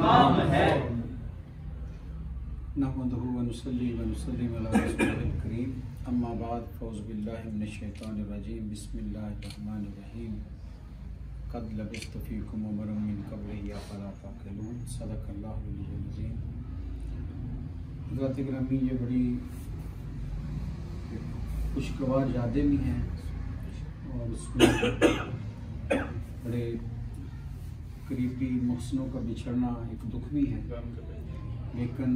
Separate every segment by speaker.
Speaker 1: इमाम है।
Speaker 2: नहमदुहु व नुसल्ली व नुसल्लिम अला रसूलिल करीम, अम्मा बाद, फ़ौज़ु बिल्लाहि मिनश शैतानिर रजीम, बिस्मिल्लाहिर रहमानिर रहीम। क़द लबिस्तु फ़ीकुम उमरन मिन क़ब्लिही अफ़ला तअक़िलून। सदक़ल्लाहुल अलीयुल अज़ीम। हज़रत गिरामी, ये बड़ी खुशगवार यादें भी हैं और उसमें बड़े करीबी मुहसिनों का बिछड़ना एक दुख भी है, लेकिन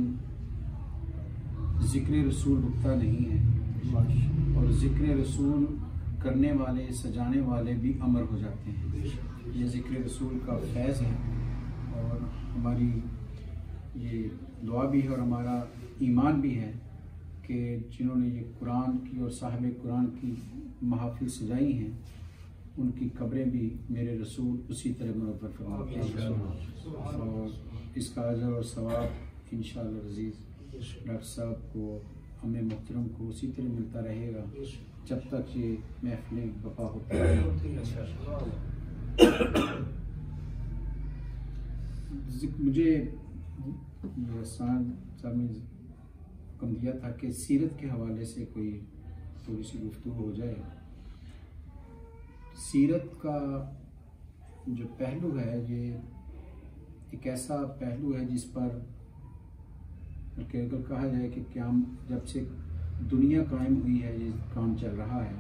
Speaker 2: ज़िक्र रसूल रुकता नहीं है और ज़िक्र रसूल करने वाले, सजाने वाले भी अमर हो जाते हैं। ये ज़िक्र रसूल का फैज़ है और हमारी ये दुआ भी है और हमारा ईमान भी है कि जिन्होंने ये कुरान की और साहिब कुरान की महफिल सजाई हैं, उनकी कब्रें भी मेरे रसूल उसी तरह मुनव्वर फरमाते हैं और इसका अजर और सवाब इंशाअल्लाह अज़ीज़ डॉक्टर साहब को, हमें मोहतरम को उसी तरह मिलता रहेगा जब तक ये महफिलें बपा होती है। मुझे ये साहब ने हुक्म दिया था कि सीरत के हवाले से कोई थोड़ी सी गुफ्तगू हो जाए। सीरत का जो पहलू है, ये एक ऐसा पहलू है जिस पर अगर कहा जाए कि क्या जब से दुनिया कायम हुई है, ये काम चल रहा है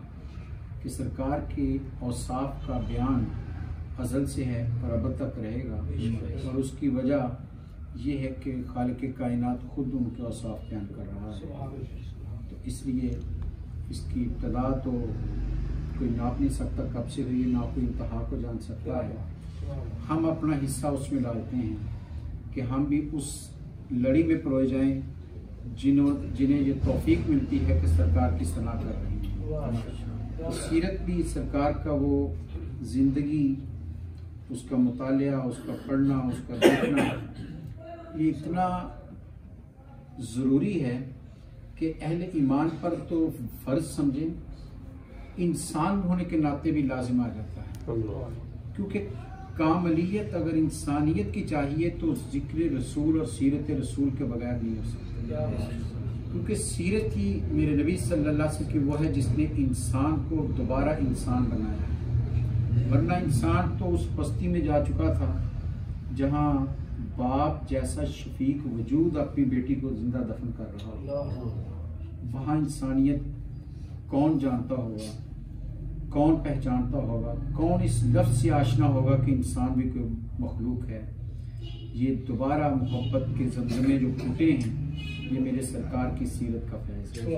Speaker 2: कि सरकार के औसाफ का बयान अज़ल से है और अब तक रहेगा और उसकी वजह ये है कि खालिक कायनात खुद उनके औसाफ बयान कर रहा है। तो इसलिए इसकी इब्तदा तो कोई नाप नहीं सकता कब से हुई, ना कोई इंतहा को जान सकता है। हम अपना हिस्सा उसमें डालते हैं कि हम भी उस लड़ी में परोए जाएं जिन्हें ये तौफीक मिलती है कि सरकार की सलाह कर रही है। तो सीरत भी सरकार का वो ज़िंदगी, उसका मुतालिया, उसका पढ़ना, उसका देखना, ये इतना ज़रूरी है कि अहले ईमान पर तो फ़र्ज समझें, इंसान होने के नाते भी लाजिम आ जाता है, क्योंकि कामलियत अगर इंसानियत की चाहिए तो ज़िक्र रसूल और सीरत रसूल के बगैर नहीं हो सकती, क्योंकि सीरत ही मेरे नबी सल्लल्लाहु अलैहि वसल्लम की वो है जिसने इंसान को दोबारा इंसान बनाया है। वरना इंसान तो उस बस्ती में जा चुका था जहाँ बाप जैसा शफीक वजूद अपनी बेटी को जिंदा दफन कर रहा हो। वहाँ इंसानियत कौन जानता होगा, कौन पहचानता होगा, कौन इस लफ्ज़ से आशना होगा कि इंसान भी कोई मखलूक है। ये दोबारा मोहब्बत के ज़मज़मे जो फूटे हैं, ये मेरे सरकार की सीरत का फैज़ है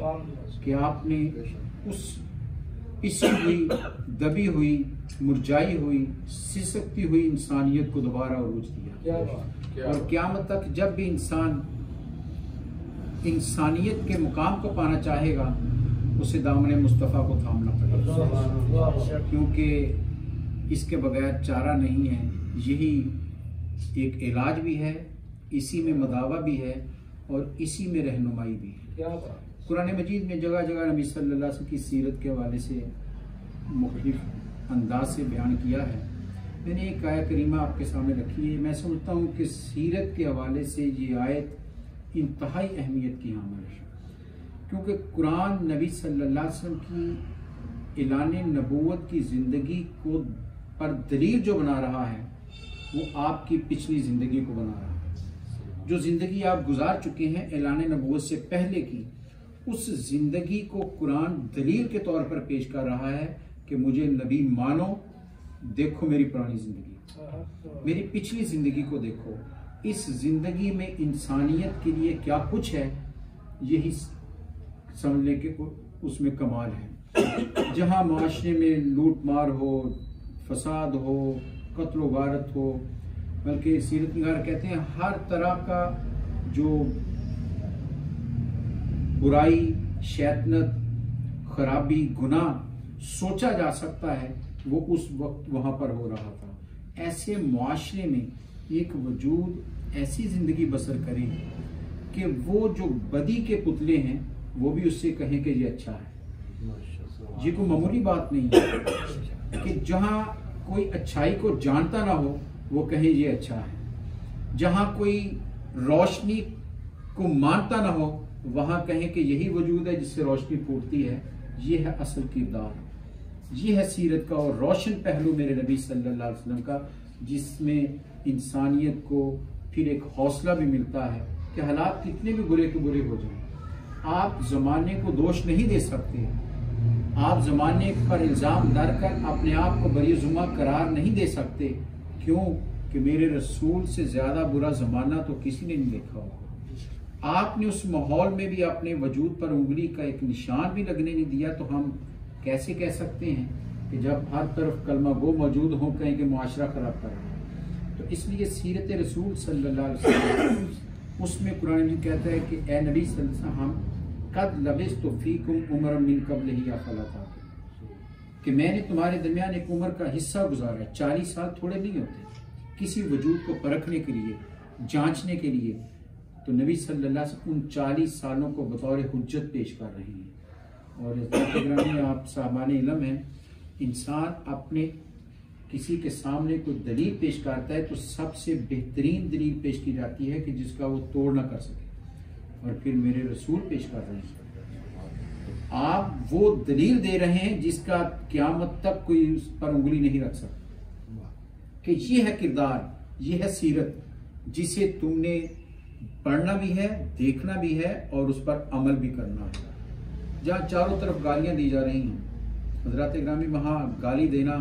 Speaker 2: कि आपने उस पिसी हुई, दबी हुई, मुरझाई हुई, सिसकती हुई इंसानियत को दोबारा उरूज दिया। और क़यामत तक जब भी इंसान इंसानियत के मुकाम को पाना चाहेगा, उसे दामन मुस्तफ़ा को थामना पड़ेगा, क्योंकि इसके बगैर चारा नहीं है। यही एक इलाज भी है, इसी में मदावा भी है और इसी में रहनुमाई भी है। कुरान मजीद में जगह जगह नबी सल्लल्लाहु अलैहि वसल्लम की सीरत के हवाले से मुख्तलिफ अंदाज से बयान किया है। मैंने एक आयत करीमा आपके सामने रखी है। मैं समझता हूँ कि सीरत के हवाले से ये आयत इंतहाई अहमियत की हामिल है, क्योंकि कुरान नबी सल्लल्लाहु अलैहि वसल्लम की ऐलान नबूवत की ज़िंदगी को पर दलील जो बना रहा है, वो आपकी पिछली ज़िंदगी को बना रहा है। जो ज़िंदगी आप गुजार चुके हैं ऐलान नबूवत से पहले की, उस ज़िंदगी को कुरान दलील के तौर पर पेश कर रहा है कि मुझे नबी मानो, देखो मेरी पुरानी ज़िंदगी, मेरी पिछली ज़िंदगी को देखो। इस ज़िंदगी में इंसानियत के लिए क्या कुछ है, यही समझने के उसमें कमाल है। जहाँ माशरे में लूट मार हो, फसाद हो, कत्ल वारत हो, बल्कि सीरत निगार कहते हैं हर तरह का जो बुराई, शैतानत, खराबी, गुनाह सोचा जा सकता है, वो उस वक्त वहाँ पर हो रहा था। ऐसे मुआशरे में एक वजूद ऐसी ज़िंदगी बसर करे कि वो जो बदी के पुतले हैं वो भी उससे कहें कि ये अच्छा है। ये कोई मामूली बात नहीं है कि जहाँ कोई अच्छाई को जानता ना हो वो कहे ये अच्छा है। जहां कोई रोशनी को मानता ना हो वहां कहें कि यही वजूद है जिससे रोशनी फूटती है। ये है असल किरदार, ये है सीरत का और रोशन पहलू मेरे नबी सल्लल्लाहु अलैहि वसल्लम का, जिसमें इंसानियत को फिर एक हौसला भी मिलता है कि हालात कितने भी बुरे के बुरे हो जाएं, आप जमाने को दोष नहीं दे सकते, आप जमाने पर इल्जाम दर कर अपने आप को बरी जुमा करार नहीं दे सकते। क्यों कि मेरे रसूल से ज्यादा बुरा जमाना तो किसी ने नहीं देखा होगा। आपने उस माहौल में भी अपने वजूद पर उंगली का एक निशान भी लगने नहीं दिया, तो हम कैसे कह सकते हैं कि जब हर तरफ कलमा गो मौजूद हो कहें कि मुआशरा खराब कर रहा है। तो इसलिए सीरत रसूल सल्लल्लाहु अलैहि वसल्लम उसमें कुरान में कहता है कि ए नबी सल्लल्लाहु अलैहि वसल्लम हम कद लबिस्तु फीकुम उमरन मिन क़ब्लिही अफ़ला ताक़िलून, कि मैंने तुम्हारे दरमियान एक उम्र का हिस्सा गुजारा है। 40 साल थोड़े नहीं होते किसी वजूद को परखने के लिए, जांचने के लिए। तो नबी सल्लल्लाहु अलैहि वसल्लम उन 40 सालों को बतौर हुज्जत पेश कर रहे हैं। और आप साहबान इल्म हैं, इंसान अपने किसी के सामने कोई दलील पेश करता है तो सबसे बेहतरीन दलील पेश की जाती है कि जिसका वो तोड़ ना कर सके, और फिर मेरे रसूल पेश कर रहे हैं। आप वो दलील दे रहे हैं जिसका क़यामत तक कोई उस पर उंगली नहीं रख सकता, कि ये है किरदार, ये है सीरत जिसे तुमने पढ़ना भी है, देखना भी है और उस पर अमल भी करना है। जहाँ चारों तरफ गालियां दी जा रही हैं हज़रात इकरामी, वहाँ गाली देना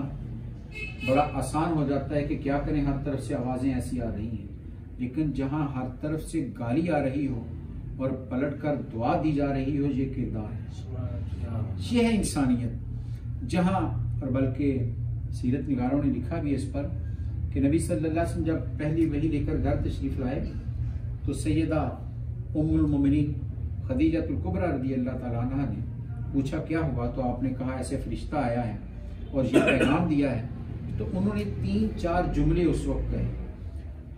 Speaker 2: बड़ा आसान हो जाता है कि क्या करें, हर तरफ से आवाज़ें ऐसी आ रही हैं। लेकिन जहाँ हर तरफ से गाली आ रही हो और पलट कर दुआ दी जा रही हो, ये किरदार है, ये है इंसानियत। जहाँ और बल्कि सीरत निगारों ने लिखा भी इस पर कि नबी सल्लल्लाहु अलैहि वसल्लम जब पहली वही लेकर घर तशरीफ लाए तो सैयदा उम्मुल मोमिनीन खदीजतुल कुबरा रज़ियल्लाहु ताला अन्हा ने पूछा क्या हुआ, तो आपने कहा ऐसे फरिश्ता आया है और ये पैगाम दिया है। तो उन्होंने 3-4 जुमले उस वक्त कहे।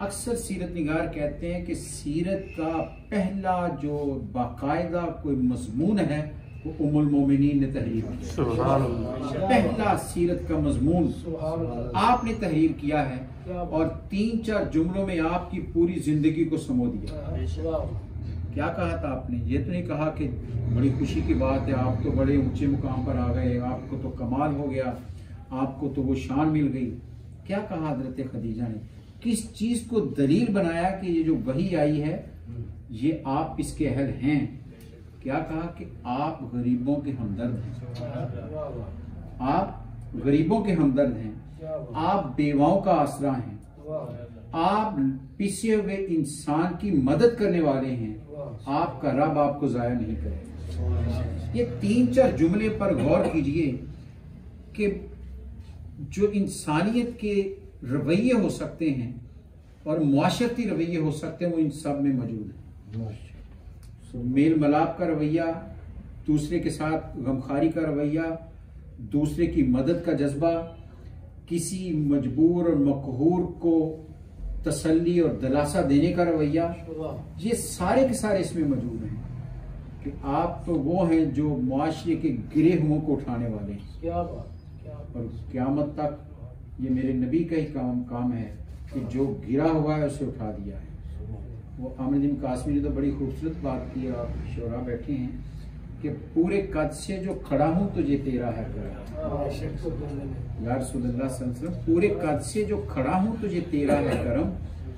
Speaker 2: अक्सर सीरत निगार कहते हैं कि सीरत का पहला जो बाकायदा कोई मजमून है वो उम्मुल मोमिनीन ने तहरीर किया। पहला सीरत का मजमून आपने तहरीर किया है और 3-4 जुमलों में आपकी पूरी जिंदगी को समो दिया। क्या कहा था आपने? ये तो नहीं कहा कि बड़ी खुशी की बात है, आप तो बड़े ऊंचे मुकाम पर आ गए, आपको तो कमाल हो गया, आपको तो वो शान मिल गई। क्या कहा हजरत खदीजा ने? किस चीज को दलील बनाया कि ये जो वही आई है ये आप इसके अहल हैं? क्या कहा कि आप गरीबों के हमदर्द हैं, आप गरीबों के हमदर्द हैं, आप बेवाओं का आसरा हैं, आप पिसे हुए इंसान की मदद करने वाले हैं, आपका रब आपको जाया नहीं करेगा। ये 3-4 जुमले पर गौर कीजिए कि जो इंसानियत के रवैये हो सकते हैं और मुआशरती रवैये हो सकते हैं वो इन सब में मौजूद है। मेल मिलाप का रवैया, दूसरे के साथ गमखारी का रवैया, दूसरे की मदद का जज्बा, किसी मजबूर और मकहूर को तसल्ली और दिलासा देने का रवैया, ये सारे के सारे इसमें मौजूद हैं कि आप तो वो हैं जो मुआशरे के गिरे हुओं को उठाने वाले हैं। क्या बात, और क़यामत तक ये मेरे नबी का ही काम है कि जो गिरा हुआ है उसे उठा दिया है। वो आमिर कासमी ने तो बड़ी खूबसूरत बात की, आप शोरा बैठे हैं कि पूरे कद से जो खड़ा हूं तुझे तेरा है करम। या रसूलुल्लाह सल्लल्लाहु अलैहि वसल्लम, पूरे कद से जो खड़ा हूं तुझे तेरा है करम,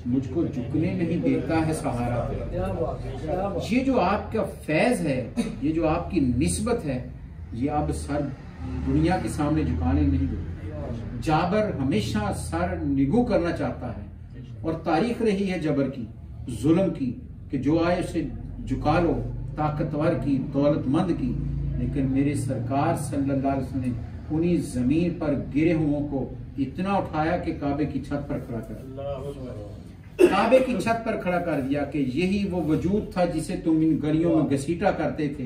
Speaker 2: मुझको झुकने नहीं देता है सहारा। ये जो आपका फैज है, ये जो आपकी निस्बत है, ये अब सर दुनिया के सामने झुकाने नहीं देता। जाबर हमेशा सर निगू करना चाहता है और तारीख रही है जबर की, जुल्म की, कि जो आए उसे झुका लो, ताकतवर की, दौलतमंद की। लेकिन मेरे सरकार सल्लल्लाहु अलैहि वसल्लम ने उन्हीं जमीन पर गिरे हुओं को इतना उठाया कि काबे की छत पर खड़ा कर, काबे की छत पर खड़ा कर दिया कि यही वो वजूद था जिसे तुम इन गलियों में घसीटा करते थे।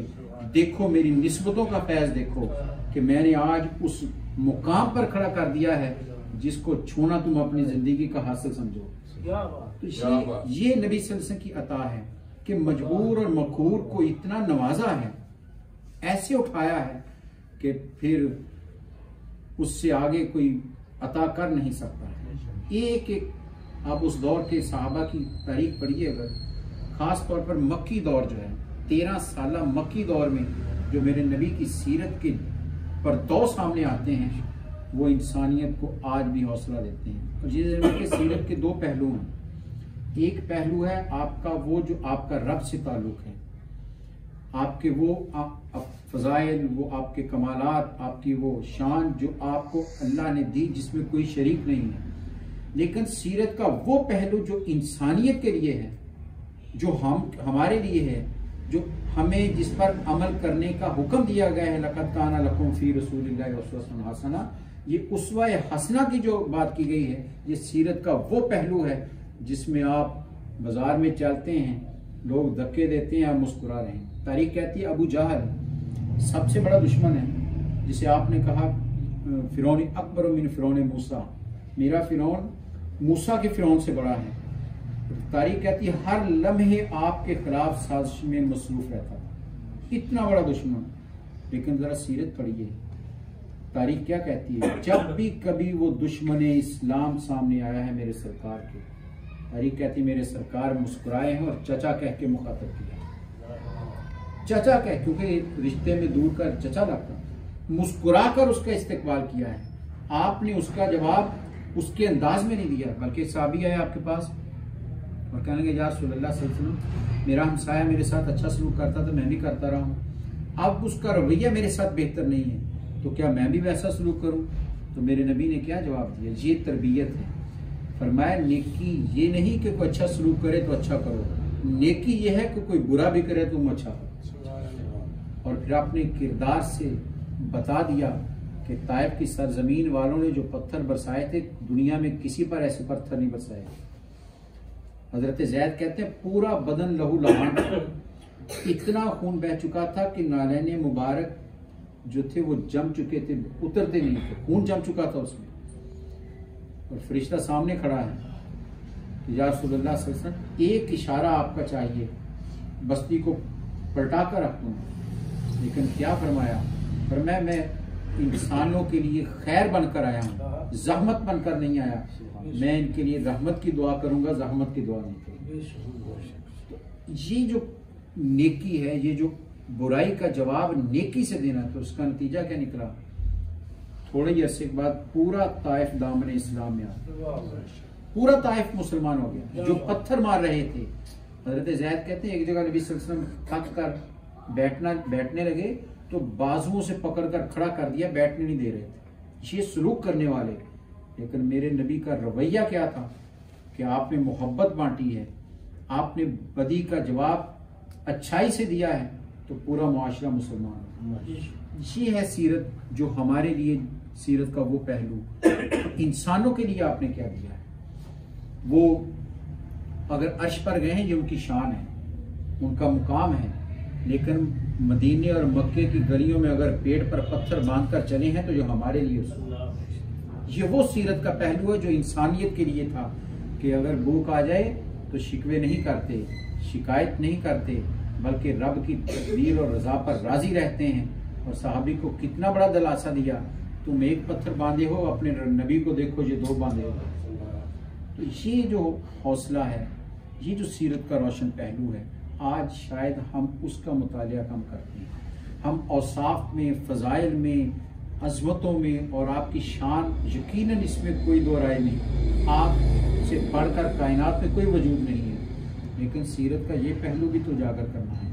Speaker 2: देखो मेरी निस्बतों का फैज देखो कि मैंने आज उस मुकाम पर खड़ा कर दिया है जिसको छूना तुम अपनी जिंदगी का हासिल समझो। तो ये नबी सल्लल्लाहु अलैहि वसल्लम की अता है कि मजबूर और मकहूर को इतना नवाजा है, ऐसे उठाया है कि फिर उससे आगे कोई अता कर नहीं सकता है। एक एक आप उस दौर के सहाबा की तारीख पढ़िए अगर, ख़ास तौर पर मक्की दौर जो है, 13 साल मक्की दौर में जो मेरे नबी की सीरत के परतौ सामने आते हैं, वो इंसानियत को आज भी हौसला देते हैं। और ये नबी के सीरत के दो पहलू हैं। एक पहलू है आपका वो जो आपका रब से ताल्लुक़ है, आपके वो फ़ज़ाइल, वो आपके कमालात, आपकी वो शान जो आपको अल्लाह ने दी जिसमें कोई शरीक नहीं है। लेकिन सीरत का वो पहलू जो इंसानियत के लिए है, जो हमारे लिए है, जो हमें जिस पर अमल करने का हुक्म दिया गया है, लक़द काना लकुम फ़ी रसूलिल्लाहि उस्वतुन हसना, ये उस्वा हसना की जो बात की गई है, ये सीरत का वो पहलू है जिसमें आप बाजार में चलते हैं, लोग धक्के देते हैं, आप मुस्कुरा रहे हैं। तारीख कहती है अबू जहल सबसे बड़ा दुश्मन है, जिसे आपने कहा फ़िरौन अकबर मिन फ़िरौन मूसा, मेरा फ़िरौन मूसा के फ़िरौन से बड़ा है। तारीख कहती है हर लम्हे आपके खिलाफ साजिश में मसरूफ रहता था, इतना बड़ा दुश्मन। लेकिन जरा सीरत पढ़िए, तारीख क्या कहती है, जब भी कभी वो दुश्मन इस्लाम सामने आया है मेरे सरकार के, तारीख कहती है मेरे सरकार मुस्कुराए हैं और चचा कह के मुखातब किया, चचा कह, क्योंकि रिश्ते में दूर कर चचा लगता, मुस्कुरा कर उसका इस्तेकबाल किया है। आपने उसका जवाब उसके अंदाज में नहीं दिया, बल्कि साहबी आए आपके पास और कहने लगे या रसूलल्लाह सल्लल्लाहु अलैहि वसल्लम, मेरा हमसाया मेरे साथ अच्छा सलूक करता तो मैं भी करता रहा हूँ, अब उसका रवैया मेरे साथ बेहतर नहीं है, तो क्या मैं भी वैसा सलूक करूँ? तो मेरे नबी ने क्या जवाब दिया, ये तरबियत है। फरमाया नेकी ये नहीं कि कोई अच्छा सलूक करे तो अच्छा करो, नेकी ये है कि कोई बुरा भी करे तो तुम अच्छा करो। और फिर अपने किरदार से बता दिया कि ताइफ की सरजमीन वालों ने जो पत्थर बरसाए थे, दुनिया में किसी पर ऐसे पत्थर नहीं बरसाए। हजरत जैद कहते हैं पूरा बदन लहू लहान, इतना खून बह चुका था कि नालैने मुबारक जो थे वो जम चुके थे, उतरते नहीं थे, खून जम चुका था उसमें। और फरिश्ता सामने खड़ा है, या रसूलुल्लाह सल्लल्लाहु अलैहि वसल्लम एक इशारा आपका चाहिए, बस्ती को पलटा कर रख दूंगा। लेकिन क्या फरमाया, फरमाया मैं इंसानों के लिए खैर बनकर आया हूँ, जहमत बनकर नहीं आया, मैं इनके लिए रहमत की दुआ करूंगा, जहमत की दुआ नहीं करूंगा। ये जो नेकी है, ये जो बुराई का जवाब नेकी से देना, तो उसका नतीजा क्या निकला, थोड़े ही अरसे के बाद पूरा ताइफ दामन इस्लाम में आ गया, पूरा ताइफ मुसलमान हो गया। जो पत्थर मार रहे थे, हजरत ज़ैद कहते हैं एक जगह नबी सल्लल्लाहु अलैहि वसल्लम थक कर बैठने लगे तो बाजुओं से पकड़कर खड़ा कर दिया, बैठने नहीं दे रहे थे, ये सलूक करने वाले। लेकिन मेरे नबी का रवैया क्या था कि आपने मोहब्बत बांटी है, आपने बदी का जवाब अच्छाई से दिया है, तो पूरा मुआशरा मुसलमान। ये है सीरत, जो हमारे लिए सीरत का वो पहलू। इंसानों के लिए आपने क्या दिया है, वो अगर अर्श पर गए हैं, ये उनकी शान है, उनका मुकाम है। लेकिन मदीने और मक्के की गलियों में अगर पेड़ पर पत्थर बांधकर चले हैं, तो जो हमारे लिए ये वो सीरत का पहलू है जो इंसानियत के लिए था कि अगर भूख आ जाए तो शिकवे नहीं करते, शिकायत नहीं करते, बल्कि रब की तकदीर और रजा पर राजी रहते हैं। और सहाबी को कितना बड़ा दिलासा दिया, तुम एक पत्थर बांधे हो, अपने नबी को देखो ये 2 बांधे हो। तो ये जो हौसला है, ये जो सीरत का रोशन पहलू है, आज शायद हम उसका मुतालिया कम करते हैं। हम औसाफ में, फ़ज़ाइल में, अज़मतों में और आपकी शान, यकीनन इसमें कोई दो राय नहीं, आपसे बढ़कर कायनात में कोई वजूद नहीं है। लेकिन सीरत का ये पहलू भी तो उजागर करना है,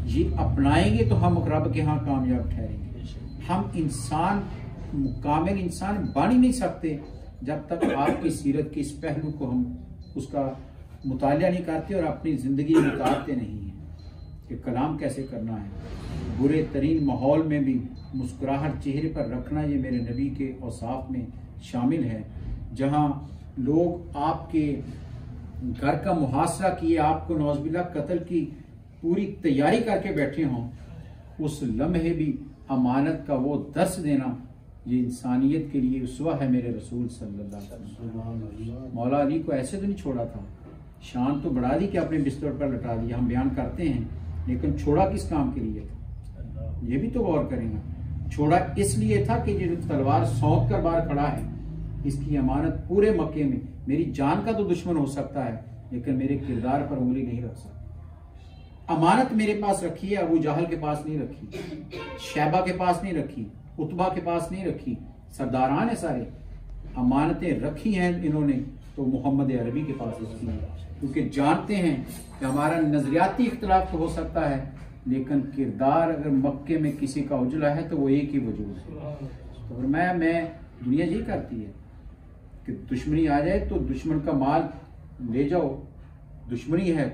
Speaker 2: ये अपनाएंगे तो हम रब के यहाँ कामयाब ठहरेंगे। हम इंसान, कामिल इंसान बन ही नहीं सकते जब तक आपकी सीरत के इस पहलू को हम उसका मुतालिया नहीं करते और अपनी ज़िंदगी में उतारते नहीं हैं कि कलाम कैसे करना है। बुरे तरीन माहौल में भी मुस्कुराहट चेहरे पर रखना, ये मेरे नबी के औसाफ में शामिल है। जहाँ लोग आपके घर का मुहासरा किए, आपको नौज़बिल्लाह कत्ल की पूरी तैयारी करके बैठे हों, उस लम्हे भी अमानत का वो दर्स देना, ये इंसानियत के लिए उसवा है मेरे रसूल सल्लल्लाहु अलैहि वसल्लम। मौला अली को ऐसे तो नहीं छोड़ा था, शान तो बढ़ा दी कि अपने बिस्तर पर लटा दिया, हम बयान करते हैं, लेकिन छोड़ा किस काम के लिए था, ये भी तो गौर करेंगे। छोड़ा इसलिए था कि जो तलवार सौंप कर बाहर खड़ा है, इसकी अमानत पूरे मक्के में, मेरी जान का तो दुश्मन हो सकता है लेकिन मेरे किरदार पर उंगली नहीं रख सकता। अमानत मेरे पास रखी है, अबू जहल के पास नहीं रखी, शैबा के पास नहीं रखी, उतबा के पास नहीं रखी, सरदारान है सारे, अमानतें रखी हैं इन्होंने तो मोहम्मद अरबी के पास रखी है, क्योंकि जानते हैं कि हमारा नजरियाती इख्तलाफ तो हो सकता है लेकिन किरदार अगर मक्के में किसी का उजला है तो वो एक ही वजूद है। तो फिर मैं दुनिया यही करती है कि दुश्मनी आ जाए तो दुश्मन का माल ले जाओ, दुश्मनी है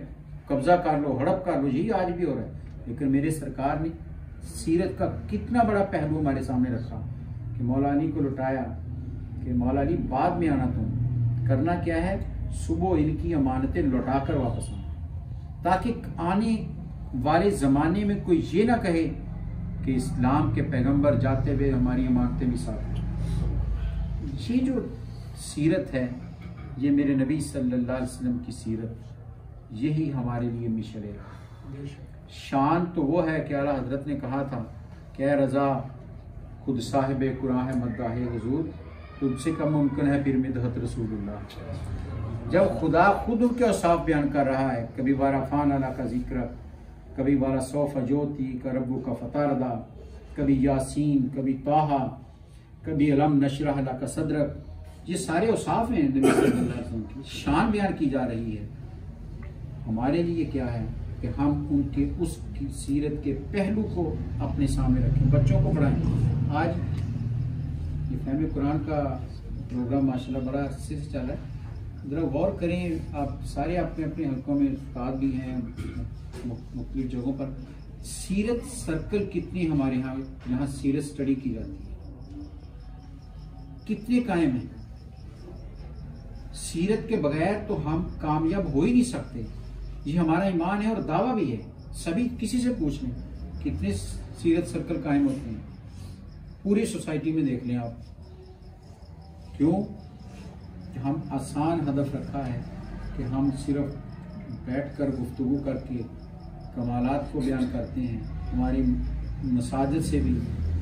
Speaker 2: कब्जा कर लो, हड़प कर लो, यही आज भी हो रहा है। लेकिन मेरे सरकार ने सीरत का कितना बड़ा पहलू हमारे सामने रखा कि मौला अली को लुटाया कि मौला अली बाद में आना, तुम करना क्या है, सुबह इनकी अमानतें लौटा कर वापस आना, ताकि आने वाले जमाने में कोई ये ना कहे कि इस्लाम के पैगंबर जाते हुए हमारी अमानतें भी साथ। ये जो सीरत है, ये मेरे नबी सल्लल्लाहु अलैहि वसल्लम की सीरत, यही हमारे लिए मिशल है। शान तो वो है कि आला हजरत ने कहा था क्या रजा खुद साहिब कुरान है मद्दाह हुजूर, तुमसे कम मुमकिन है फिर मिदहत रसूलुल्लाह। जब खुदा खुद उनके औसाफ बयान कर रहा है, कभी वाराफान अला का जिक्र, कभी वारा सौफ ज्योति का रब्बू का फतारदा, कभी यासीन, कभी ताहा, कभी अलम नशरह अला का सदरक, ये सारे औसाफ हैं नबी सल्लल्लाहु अलैहि वसल्लम की, शान बयान की जा रही है। हमारे लिए क्या है कि हम उनके उस सीरत के पहलू को अपने सामने रखें, बच्चों को पढ़ाएं। आज ये फहम कुरान का प्रोग्राम माशाल्लाह बड़ा अच्छे से चल रहा है, ज़रा गौर करें। आप सारे अपने अपने हल्कों में उस्ताद भी हैं मुख्तलिफ जगहों पर। सीरत सर्कल कितनी हमारे यहाँ सीरत स्टडी की जाती है, कितने कायम हैं। सीरत के बगैर तो हम कामयाब हो ही नहीं सकते, ये हमारा ईमान है और दावा भी है। सभी किसी से पूछ लें कितने सीरत सर्कल कायम होते हैं, पूरी सोसाइटी में देख लें आप। क्यों? कि हम आसान हदफ रखा है कि हम सिर्फ बैठकर गुफ्तगू करके कमालात को बयान करते हैं। हमारी मसाजिद से भी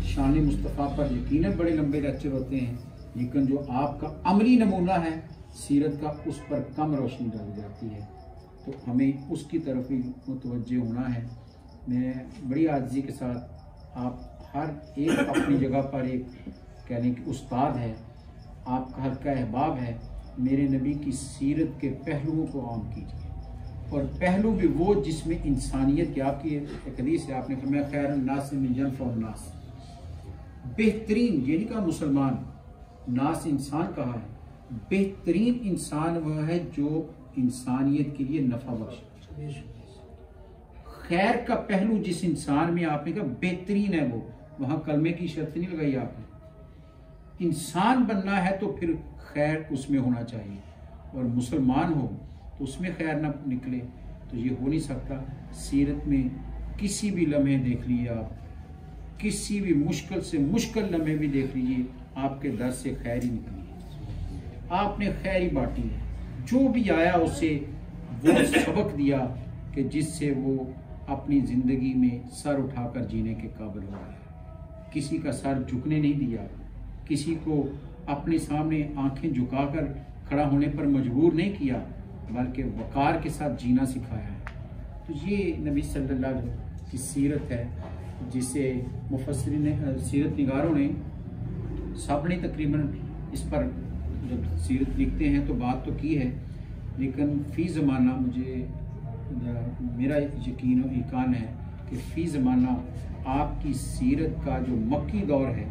Speaker 2: शान मुस्तफ़ा पर यकीनन बड़े लंबे लेक्चर होते हैं, लेकिन जो आपका अमली नमूना है सीरत का, उस पर कम रोशनी डाली जाती है। तो हमें उसकी तरफ ही मुतवज्जे होना है। मैं बड़ी आजिज़ी के साथ, आप हर एक अपनी जगह पर एक कह लें कि उस्ताद है, आपका हल्का अहबाब है, मेरे नबी की सीरत के पहलुओं को आम कीजिए, और पहलू भी वो जिसमें इंसानियत की। आपकी एक हदीस है, आपने फरमाया खैर नास मिन यनफउन नास, बेहतरीन, ये नहीं कहा मुसलमान, नास इंसान कहा है, बेहतरीन इंसान वह है जो इंसानियत के लिए नफा बख्श। खैर का पहलू जिस इंसान में आपने कहा बेहतरीन है, वो वहां कलमे की शर्त नहीं लगाई आपने। इंसान बनना है तो फिर खैर उसमें होना चाहिए, और मुसलमान हो तो उसमें खैर ना निकले तो ये हो नहीं सकता। सीरत में किसी भी लम्हे देख लीजिए आप, किसी भी मुश्किल से मुश्किल लम्हे भी देख लीजिए, आपके दर से खैर ही निकली है, आपने खैर ही बांटी है। जो भी आया उसे वो सबक दिया कि जिससे वो अपनी ज़िंदगी में सर उठाकर जीने के काबिल हो गया। किसी का सर झुकने नहीं दिया, किसी को अपने सामने आंखें झुकाकर खड़ा होने पर मजबूर नहीं किया, बल्कि वकार के साथ जीना सिखाया है। तो ये नबी सल्लल्लाहु अलैहि वसल्लम की सीरत है, जिसे मुफस्सिरीन सीरत निगारों ने सब ने तकरीबन इस पर जब सीरत लिखते हैं तो बात तो की है, लेकिन फ़ी ज़माना मुझे मेरा यकीन और ईकान है कि फ़ी ज़माना आपकी सीरत का जो मक्की दौर है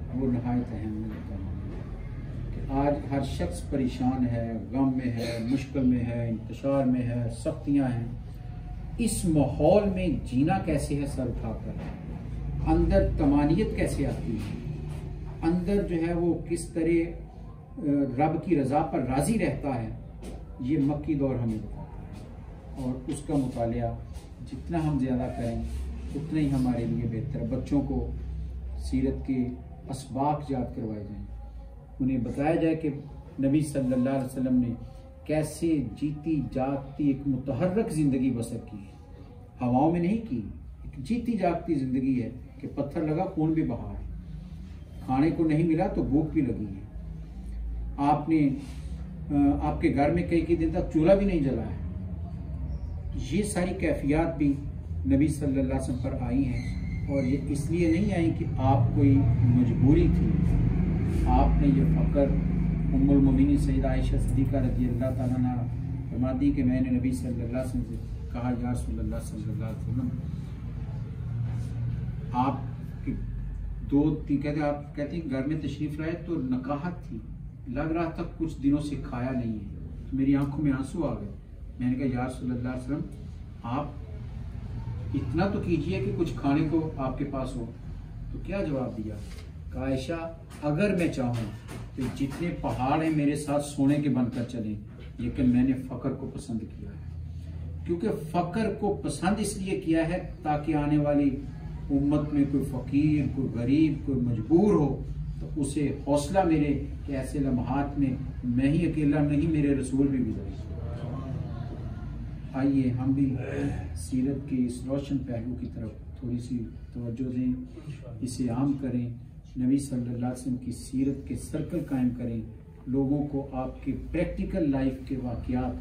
Speaker 2: वो नहायत अहम है। कि आज हर शख्स परेशान है, गम में है, मुश्किल में है, इंतशार में है, सख्तियाँ हैं। इस माहौल में जीना कैसे है सर उठाकर, अंदर तमानियत कैसे आती है, अंदर जो है वो किस तरह रब की रज़ा पर राज़ी रहता है, ये मक्की दौर हमें बताता है। और उसका मुतालिया जितना हम ज़्यादा करें उतना ही हमारे लिए बेहतर है। बच्चों को सीरत के असबाक याद करवाए जाएं, उन्हें बताया जाए कि नबी सल्लल्लाहु अलैहि वसल्लम ने कैसे जीती जागती एक मुतहर्रक ज़िंदगी बसर की है, हवाओं में नहीं की। एक जीती जागती ज़िंदगी है कि पत्थर लगा खून भी बहा है, खाने को नहीं मिला तो भूख भी लगी है, आपने आपके घर में कई दिन तक चूल्हा भी नहीं जला है। ये सारी कैफियत भी नबी सल्लल्लाहु अलैहि वसल्लम पर आई हैं, और ये इसलिए नहीं आई कि आप कोई मजबूरी थी। आपने ये फ़क्र उम्मुल मोमिनीन सैयदा आयशा सिद्दीक़ा रज़ियल्लाहु ताला अन्हा फरमाती कि मैंने नबी सल्लल्लाहु अलैहि वसल्लम से कहा, या रसूलल्लाह सल्लल्लाहु अलैहि वसल्लम, आप कहते घर में तशरीफ़ लाए तो नकाहत थी, लग रहा था कुछ दिनों से खाया नहीं है, तो मेरी आंखों में आंसू आ गए। मैंने कहा, या रसूलल्लाह सल्लल्लाहु अलैहि वसल्लम, आप इतना तो कीजिए कि कुछ खाने को आपके पास हो। तो क्या जवाब दिया? कहा, आयशा, अगर मैं चाहूँ तो जितने पहाड़ हैं मेरे साथ सोने के बनकर चलें, लेकिन मैंने फ़क्र को पसंद किया है। क्योंकि फ़क्र को पसंद इसलिए किया है ताकि आने वाली उम्मत में कोई फ़कीर, कोई गरीब, कोई मजबूर हो तो उसे हौसला मिले कि ऐसे लम्हात में मैं ही अकेला नहीं, मेरे रसूल भी गुजरे। आइए हम भी सीरत के इस रोशन पहलू की तरफ थोड़ी सी तवज्जो दें, इसे आम करें, नबी सल्लल्लाहु अलैहि वसल्लम की सीरत के सर्कल कायम करें, लोगों को आपके प्रैक्टिकल लाइफ के वाक़यात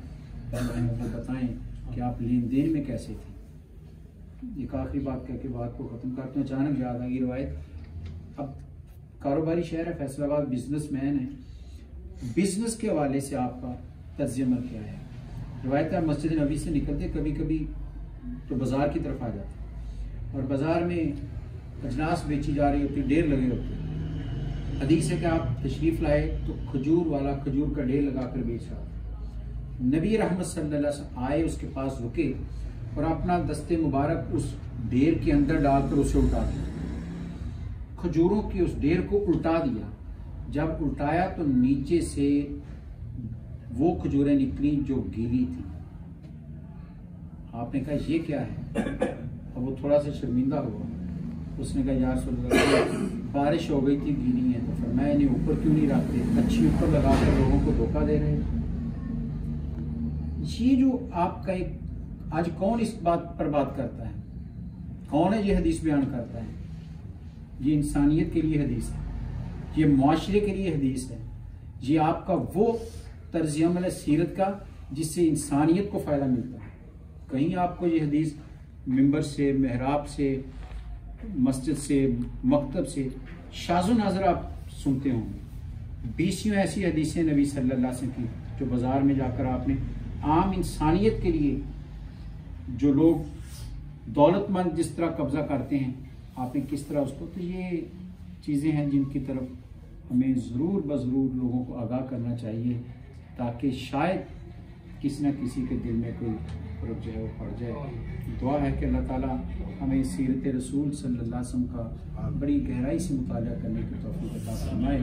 Speaker 2: बताएं कि आप लेन देन में कैसे थे। एक आखिरी बात कह के बात को ख़त्म करते हैं। अचानक याद आ गई रवायत। अब कारोबारी शहर है फैसलाबाद, बिजनेसमैन है, बिजनेस के हवाले से आपका तर्ज अमल क्या है? रवायत है, मस्जिद नबी से निकलते कभी कभी तो बाज़ार की तरफ आ जाते, और बाज़ार में अजनास बेची जा रही होती, ढेर लगे होते। हदीस है कि आप तशरीफ़ लाए तो खजूर वाला खजूर का ढेर लगा कर बेच रहा था। नबी रहमत सल्लल्लाहु अलैहि वसल्लम आए, उसके पास रुके और अपना दस्ते मुबारक उस ढेर के अंदर डालकर उसे उल्टा दिया। खजूरों की उस ढेर को उल्टा दिया। जब उल्टाया तो नीचे से वो खजूरें निकली जो गीली थी। आपने कहा, ये क्या है? अब वो थोड़ा सा शर्मिंदा हुआ। उसने कहा, या रसूलल्लाह, बारिश हो गई थी, गीली है। तो फरमाया, इन्हें ऊपर क्यों नहीं रखते? अच्छी ऊपर लगाकर लोगों को धोखा दे रहे हैं। ये जो आपका एक आज कौन इस बात पर बात करता है? कौन है ये हदीस बयान करता है? ये इंसानियत के लिए हदीस है, ये मुआशरे के लिए हदीस है, ये आपका वो तर्ज अमल है सीरत का जिससे इंसानियत को फ़ायदा मिलता है। कहीं आपको ये हदीस मिंबर से, महराब से, मस्जिद से, मकतब से शाज़ो नाज़र आप सुनते होंगे। 20 ऐसी हदीसें नबी सल्लल्लाहु अलैहि वसल्लम की जो बाज़ार में जाकर आपने आम इंसानियत के लिए, जो लोग दौलतमंद जिस तरह कब्जा करते हैं, आपने किस तरह उसको, तो ये चीज़ें हैं जिनकी तरफ हमें ज़रूर बज़रूर लोगों को आगाह करना चाहिए, ताकि शायद किसी न किसी के दिल में कोई रुक जाए, वो पड़ जाए। दुआ है कि अल्लाह ताला हमें सीरत रसूल सल्लल्लाहु अलैहि वसल्लम का बड़ी गहराई से मुताला करने की तौफीक अता फरमाए,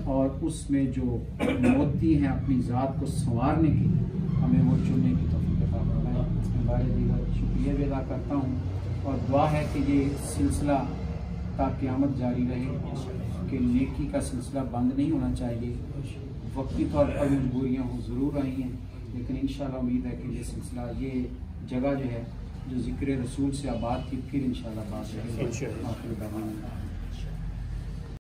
Speaker 2: और उसमें जो मोती हैं अपनी ज़ात को संवारने की, हमें वो चुनने की तौफीक अता फरमाए। बारे दीगर शुक्रिया भी अदा करता हूँ, और दुआ है कि ये सिलसिला ता क़यामत जारी रहे, कि नेकी का सिलसिला बंद नहीं होना चाहिए। वक्ती तौर पर मजबूरियाँ हो ज़रूर आई हैं, लेकिन इंशाअल्लाह उम्मीद है कि ये सिलसिला, ये जगह जो है जो ज़िक्र रसूल से आबाद थी, फिर इंशाअल्लाह बात रहेगी।